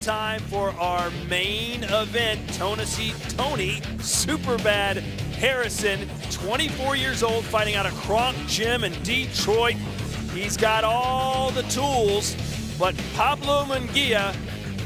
Time for our main event. Tony Superbad Harrison, 24 years old, fighting out of Kronk Gym in Detroit. He's got all the tools, but Pablo Munguia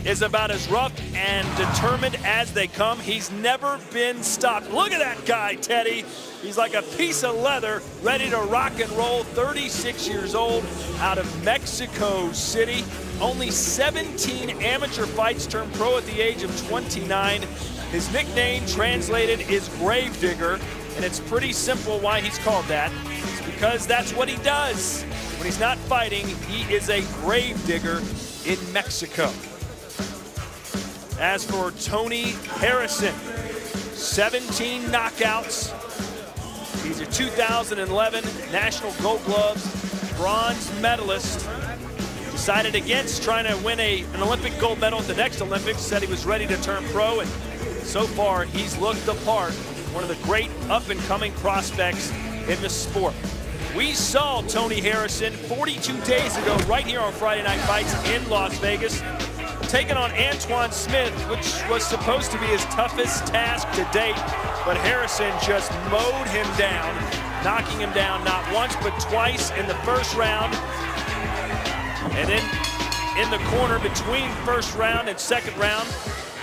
is about as rough and determined as they come. He's never been stopped. Look at that guy, Teddy. He's like a piece of leather, ready to rock and roll. 36 years old, out of Mexico City. Only 17 amateur fights, turned pro at the age of 29. His nickname translated is Gravedigger, and it's pretty simple why he's called that. It's because that's what he does. When he's not fighting, he is a gravedigger in Mexico. As for Tony Harrison, 17 knockouts. He's a 2011 National Gold Gloves bronze medalist. Decided against trying to win an Olympic gold medal at the next Olympics. Said he was ready to turn pro, and so far he's looked the part. One of the great up-and-coming prospects in the sport. We saw Tony Harrison 42 days ago right here on Friday Night Fights in Las Vegas, taking on Antoine Smith, which was supposed to be his toughest task to date, but Harrison just mowed him down, knocking him down not once but twice in the first round. And then in the corner between first round and second round,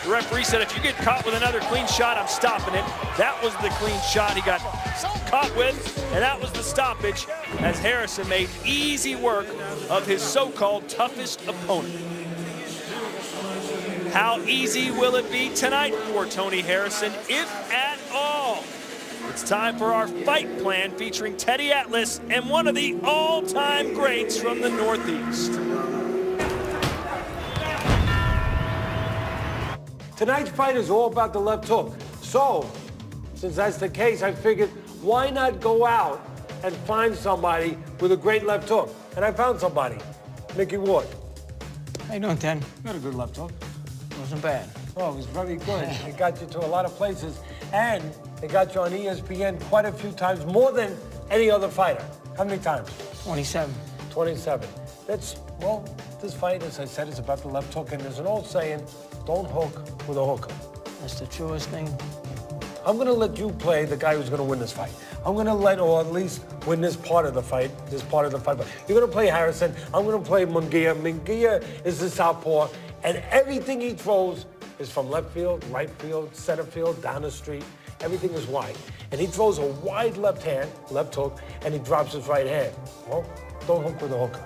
the referee said, if you get caught with another clean shot, I'm stopping it. That was the clean shot he got caught with, and that was the stoppage, as Harrison made easy work of his so-called toughest opponent. How easy will it be tonight for Tony Harrison, if at all? It's time for our fight plan featuring Teddy Atlas and one of the all-time greats from the Northeast. Tonight's fight is all about the left hook. So, since that's the case, I figured, why not go out and find somebody with a great left hook? And I found somebody, Mickey Ward. How you doing, Ten? You got a good left hook. Wasn't bad. Oh, it was very good. It got you to a lot of places, and it got you on ESPN quite a few times, more than any other fighter. How many times? 27. 27. Well, this fight, as I said, is about the left hook, and there's an old saying, don't hook with a hooker. That's the truest thing. I'm gonna let you play the guy who's gonna win this fight. I'm gonna or at least win this part of the fight, But you're gonna play Harrison, I'm gonna play Munguia. Munguia is the southpaw, and everything he throws is from left field, right field, center field, down the street. Everything is wide. And he throws a wide left hook, and he drops his right hand. Well, don't hook with a hooker.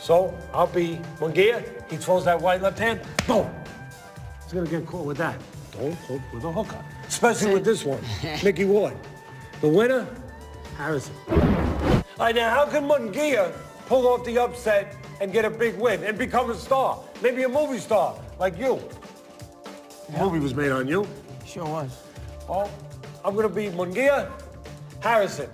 So I'll be Munguia, he throws that wide left hand, boom. He's gonna get caught with that. Don't hook with a hooker. Especially with this one, Mickey Ward. The winner, Harrison. All right, now how can Munguia pull off the upset and get a big win and become a star? Maybe a movie star, like you. The movie was made on you. Sure was. Well, I'm gonna be Munguia, Harrison.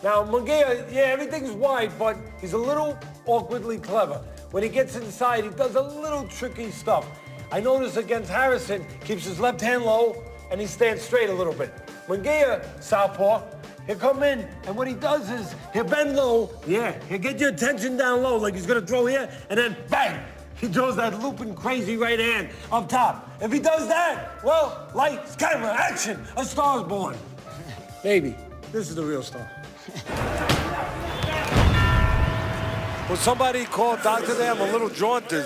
Now, Munguia, yeah, everything's wide, but he's a little awkwardly clever. When he gets inside, he does a little tricky stuff. I notice against Harrison, keeps his left hand low, and he stands straight a little bit. Munguia, southpaw, he'll come in, and what he does is, he'll bend low, yeah, he'll get your attention down low, like he's gonna throw here, and then bang! He throws that looping crazy right hand up top. If he does that, well, lights, camera, action, a star's born. Maybe. This is the real star. Will somebody call doctor there? I'm a little jaunted.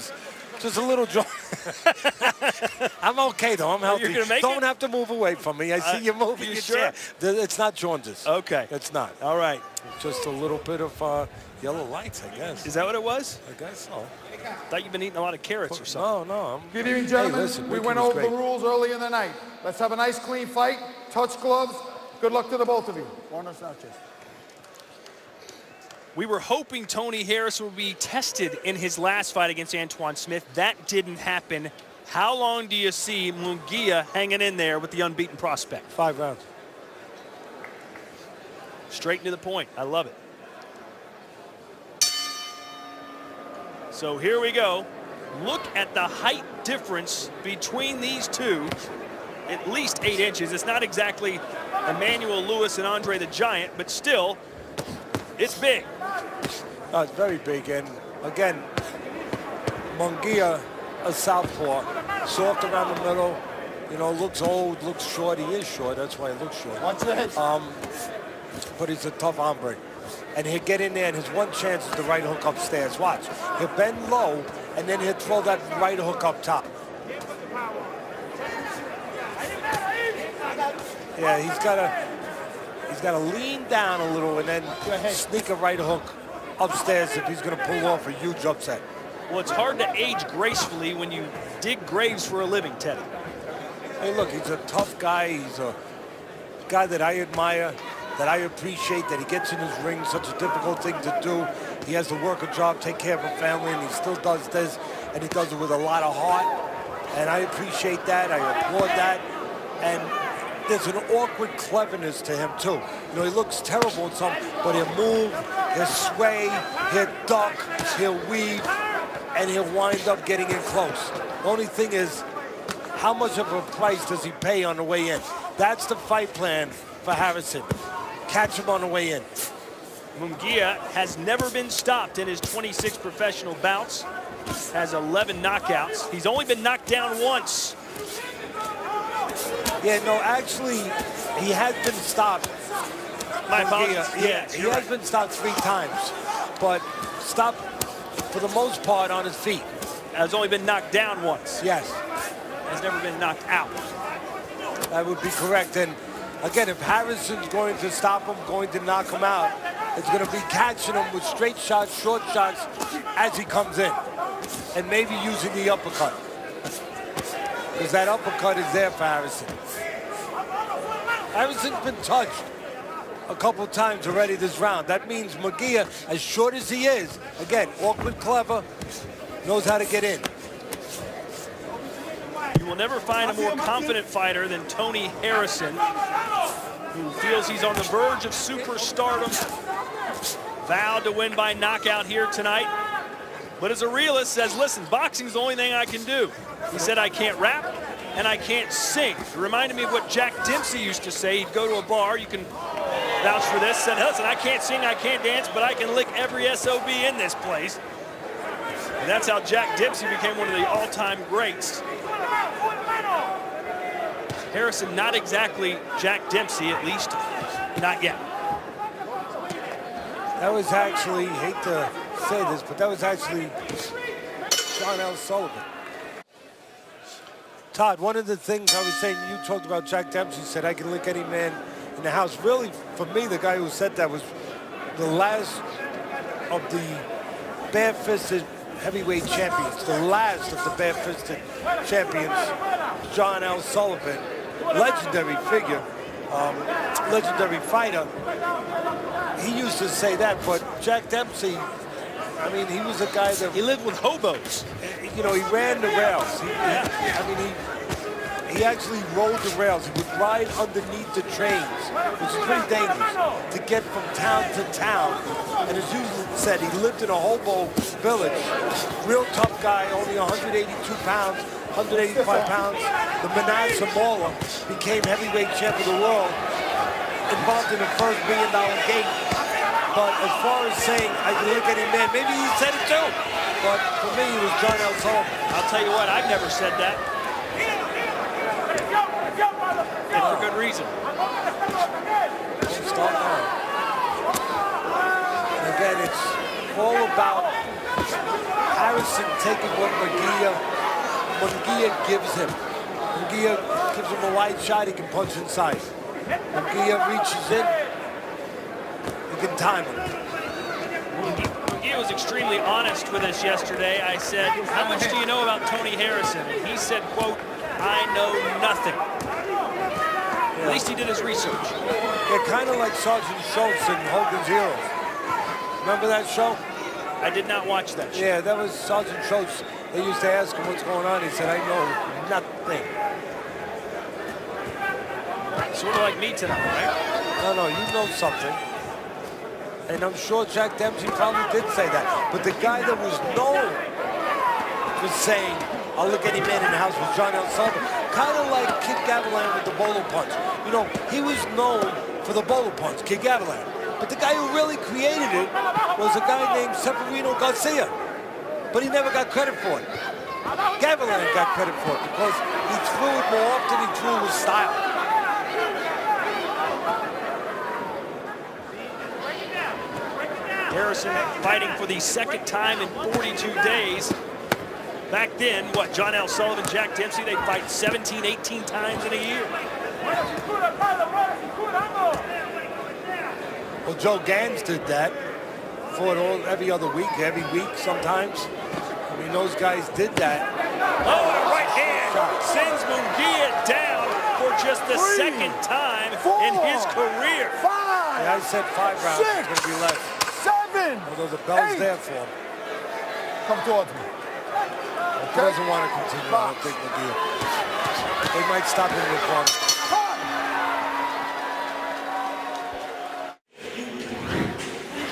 Just a little jaunted. I'm okay, though. I'm healthy. You're gonna make Don't it? have to move away from me. I see you moving You your sure? chair. It's not jaundice. Okay. It's not. All right. Just a little bit of yellow lights, I guess. Is that what it was? I guess so. Thought you've been eating a lot of carrots or something. No. Good evening, gentlemen. Hey, listen, we Ricky went was over great. the rules early in the night. Let's have a nice, clean fight. Touch gloves. Good luck to the both of you. Buenas noches. We were hoping Tony Harrison would be tested in his last fight against Antoine Smith. That didn't happen. How long do you see Munguia hanging in there with the unbeaten prospect? 5 rounds. Straight to the point. I love it. So here we go. Look at the height difference between these two. At least 8 inches. It's not exactly Emmanuel Lewis and Andre the Giant, but still, it's big. It's very big, and again, Munguia, a southpaw, soft around the middle. You know, looks old, looks short. He is short. That's why he looks short. But he's a tough hombre. And he'll get in there, and his one chance is the right hook upstairs. Watch. He'll bend low, and then he'll throw that right hook up top. Yeah, he's got to lean down a little and then sneak a right hook upstairs if he's going to pull off a huge upset. Well, it's hard to age gracefully when you dig graves for a living, Teddy. Hey, look, he's a tough guy. He's a guy that I admire, that I appreciate, that he gets in his ring, such a difficult thing to do. He has to work a job, take care of a family, and he still does this, and he does it with a lot of heart. And I appreciate that. I applaud that. And there's an awkward cleverness to him, too. You know, he looks terrible in some, but he'll move, he'll sway, he'll duck, he'll weave, and he'll wind up getting in close. The only thing is, how much of a price does he pay on the way in? That's the fight plan for Harrison. Catch him on the way in. Munguia has never been stopped in his 26 professional bouts, has 11 knockouts. He's only been knocked down once. Yeah, no, actually, he has been stopped. My apologies. Yeah, he has been stopped 3 times, but stopped for the most part on his feet. Has only been knocked down once. Yes. Has never been knocked out. That would be correct. And again, if Harrison's going to stop him, going to knock him out, it's going to be catching him with straight shots, short shots as he comes in. And maybe using the uppercut. Because that uppercut is there for Harrison. Harrison's been touched a couple times already this round. That means Munguia, as short as he is, again, awkward, clever, knows how to get in. You will never find a more confident fighter than Tony Harrison, who feels he's on the verge of superstardom. Vowed to win by knockout here tonight. But as a realist says, listen, boxing's the only thing I can do. He said, I can't rap and I can't sing. It reminded me of what Jack Dempsey used to say. He'd go to a bar, you can vouch for this, said, listen, I can't sing, I can't dance, but I can lick every SOB in this place. And that's how Jack Dempsey became one of the all-time greats. Harrison, not exactly Jack Dempsey, at least not yet. That was actually, hate to say this, but that was actually John L. Sullivan. Todd, one of the things I was saying, you talked about Jack Dempsey, said I can lick any man in the house. Really, for me, the guy who said that was the last of the bare-fisted heavyweight champions, the last of the bare-fisted champions, John L. Sullivan, legendary figure, legendary fighter. He used to say that, but Jack Dempsey, I mean, he was a guy that... He lived with hobos. You know, he ran the rails. He actually rode the rails. He would ride underneath the trains, which is pretty dangerous, to get from town to town. And as you said, he lived in a hobo village. Real tough guy, only 182 pounds, 185 pounds. The Manasseh Mauler became heavyweight champ of the world, involved in the first $1 billion gate. But as far as saying I can lick any man, maybe he said it too. But for me, it was John L. Sullivan. I'll tell you what, I've never said that. And for good reason. Don't start now. And again, it's all about Harrison taking what Munguia gives him. Munguia gives him a wide shot, he can punch inside. Munguia reaches in, he can time him. Munguia was extremely honest with us yesterday. I said, how much do you know about Tony Harrison? And he said, quote, I know nothing. Yeah. At least he did his research. They're kind of like Sergeant Schultz in Hogan's Heroes. Remember that show? I did not watch that show. Yeah, that was Sergeant Schultz. They used to ask him what's going on. He said, I know nothing. Sort of like me tonight, right? No, you know something. And I'm sure Jack Dempsey probably did say that. But the guy that was known for saying, I'll lick any man in the house was John L. Sullivan. Kind of like Kid Gavilan with the bolo punch. You know, he was known for the bolo punch, Kid Gavilan. But the guy who really created it was a guy named Severino Garcia. But he never got credit for it. Gavilan got credit for it because he threw it more often, he threw with style. Harrison fighting for the second time in 42 days. Back then, what, John L. Sullivan, Jack Dempsey, they'd fight 17, 18 times in a year. Well, Joe Gans did that. Fought every other week, every week sometimes. I mean, those guys did that. Oh, the right hand sends Munguia down for just the second time in his career. Yeah, I said 5 rounds. It's going to be less. 7. Although the bell's there for him. Come towards me. He doesn't want to continue, I don't think, Munguia. They might stop him with one.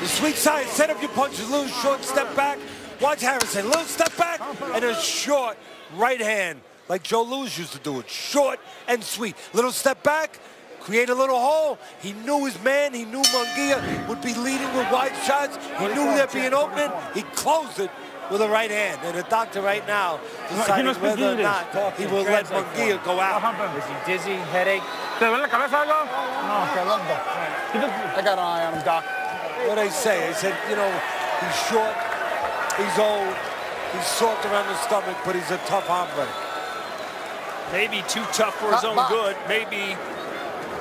The sweet side, set up your punches, little short step back. Watch Harrison, little step back, and a short right hand, like Joe Louis used to do it. Short and sweet. Little step back, create a little hole. He knew his man, he knew Munguia would be leading with wide shots. He knew there'd be an opening. He closed it with a right hand. And the doctor right now deciding whether or not he will let Munguia go out. Is he dizzy, headache? I got an eye on him, Doc. What they say, they said, you know, he's short, he's old, he's soft around the stomach, but he's a tough hombre. Maybe too tough for his own good. Maybe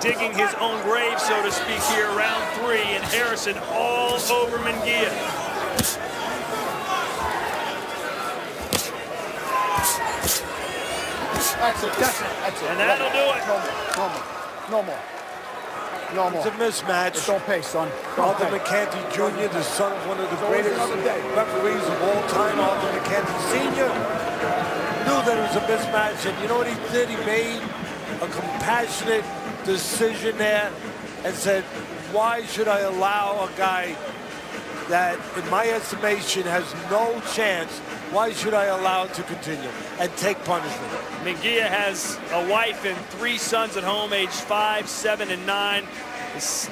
digging his own grave, so to speak, here, round 3, and Harrison all over Munguia. That's it. And that'll do it. No more. It's a mismatch. Don't pay, son. Arthur McCanty Jr., the son of one of the greatest referees of all time, Arthur McCanty Sr., knew that it was a mismatch, and you know what he did? He made a compassionate decision there and said, why should I allow a guy that, in my estimation, has no chance, why should I allow it to continue and take punishment? Munguia has a wife and 3 sons at home, aged 5, 7, and 9.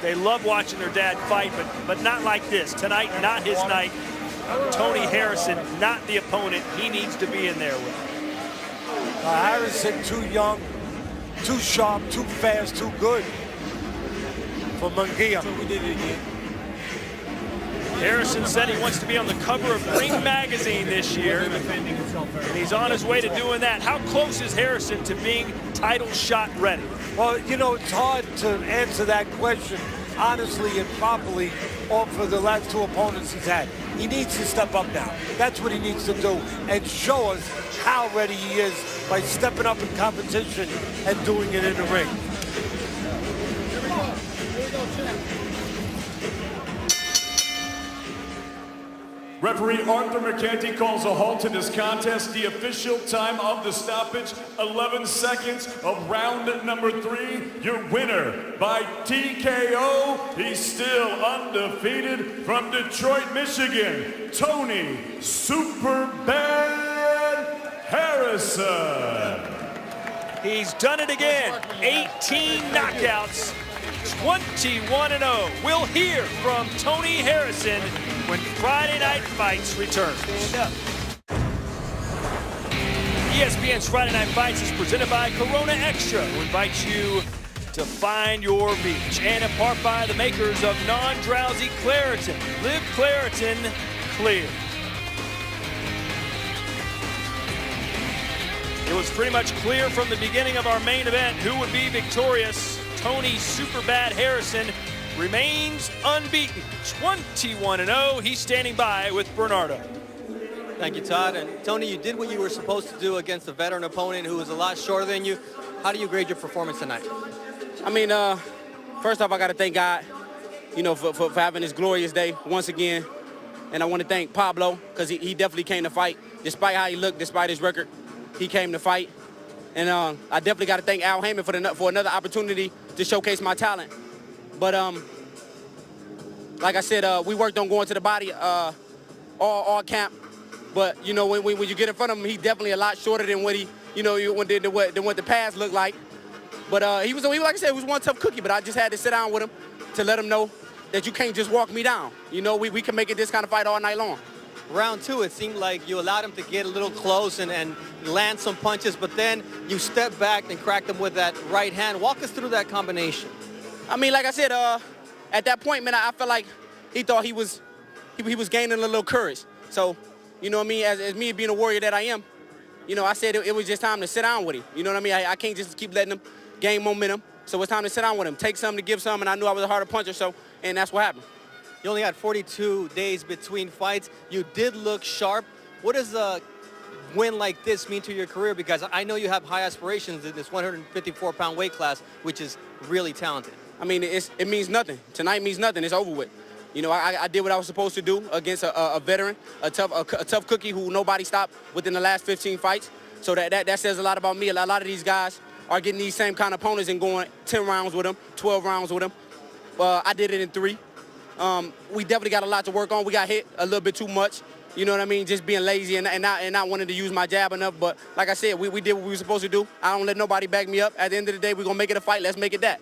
They love watching their dad fight, but not like this. Tonight, not his night. Tony Harrison, not the opponent he needs to be in there with. Harrison, too young, too sharp, too fast, too good for Munguia. Harrison said he wants to be on the cover of Ring Magazine this year, and he's on his way to doing that. How close is Harrison to being title shot ready? Well, you know, it's hard to answer that question honestly and properly for the last 2 opponents he's had. He needs to step up now. That's what he needs to do and show us how ready he is by stepping up in competition and doing it in the ring. Referee Arthur McCanty calls a halt to this contest. The official time of the stoppage, 11 seconds of round number 3. Your winner by TKO. He's still undefeated from Detroit, Michigan, Tony Superbad Harrison. He's done it again. 18 knockouts, 21-0. We'll hear from Tony Harrison when Friday Night Fights returns. ESPN's Friday Night Fights is presented by Corona Extra, who invites you to find your beach. And in part by the makers of non-drowsy Claritin. Live Claritin clear. It was pretty much clear from the beginning of our main event who would be victorious. Tony Superbad Harrison remains unbeaten, 21-0. He's standing by with Bernardo. Thank you, Todd. And Tony, you did what you were supposed to do against a veteran opponent who was a lot shorter than you. How do you grade your performance tonight? I mean, first off, I got to thank God, you know, for having this glorious day once again. And I want to thank Pablo because he definitely came to fight. Despite how he looked, despite his record, he came to fight. And I definitely got to thank Al Heyman for another opportunity to showcase my talent. But like I said, we worked on going to the body all camp. But you know, when you get in front of him, he's definitely a lot shorter than what than what the past looked like. But he was like I said, he was one tough cookie. But I just had to sit down with him to let him know that you can't just walk me down. You know, we can make it this kind of fight all night long. round two, it seemed like you allowed him to get a little close and land some punches, but then you step back and crack them with that right hand. Walk us through that combination. I mean, like I said, at that point, man, I felt like he thought he was gaining a little courage. So, you know what I mean, as me being a warrior that I am, you know, I said it was just time to sit down with him. You know what I mean? I can't just keep letting him gain momentum. So it's time to sit down with him, take something to give some, and I knew I was a harder puncher, and that's what happened. You only had 42 days between fights. You did look sharp. What does a win like this mean to your career? Because I know you have high aspirations in this 154-pound weight class, which is really talented. I mean, it means nothing. Tonight means nothing. It's over with. You know, I did what I was supposed to do against a veteran, a tough cookie who nobody stopped within the last 15 fights. So that says a lot about me. A lot of these guys are getting these same kind of opponents and going 10 rounds with them, 12 rounds with them. I did it in 3. We definitely got a lot to work on. We got hit a little bit too much. You know what I mean? Just being lazy and not wanting to use my jab enough. But like I said, we did what we were supposed to do. I don't let nobody back me up. At the end of the day, we're going to make it a fight. Let's make it that.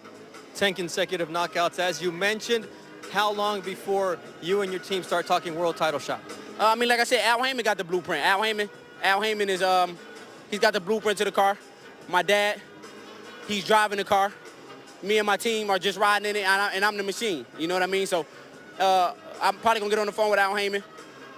10 consecutive knockouts, as you mentioned. How long before you and your team start talking world title shot? I mean, like I said, Al Heyman got the blueprint. Al Heyman is, he's got the blueprint to the car. My dad, he's driving the car. Me and my team are just riding in it, and I'm the machine. You know what I mean? So I'm probably going to get on the phone with Al Heyman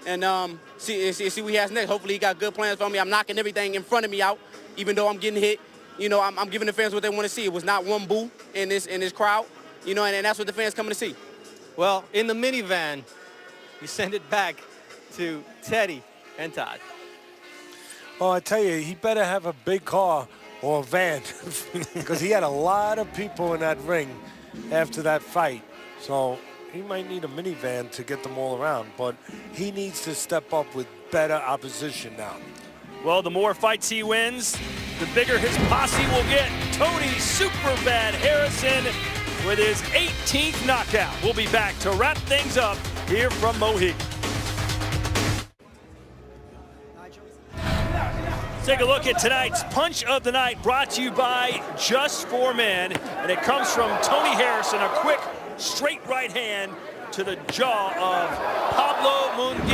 and see what he has next. Hopefully he got good plans for me. I'm knocking everything in front of me out, even though I'm getting hit. You know, I'm giving the fans what they want to see. It was not one boo in this crowd, you know, and that's what the fans coming to see. Well, in the minivan, you send it back to Teddy and Todd. Oh, I tell you, he better have a big car or a van because he had a lot of people in that ring after that fight. So he might need a minivan to get them all around, but he needs to step up with better opposition now. Well, the more fights he wins, the bigger his posse will get. Tony Superbad Harrison with his 18th knockout. We'll be back to wrap things up here from Mohegan. Take a look at tonight's Punch of the Night, brought to you by Just 4 Men, and it comes from Tony Harrison, a quick straight right hand to the jaw of Pablo Munguia.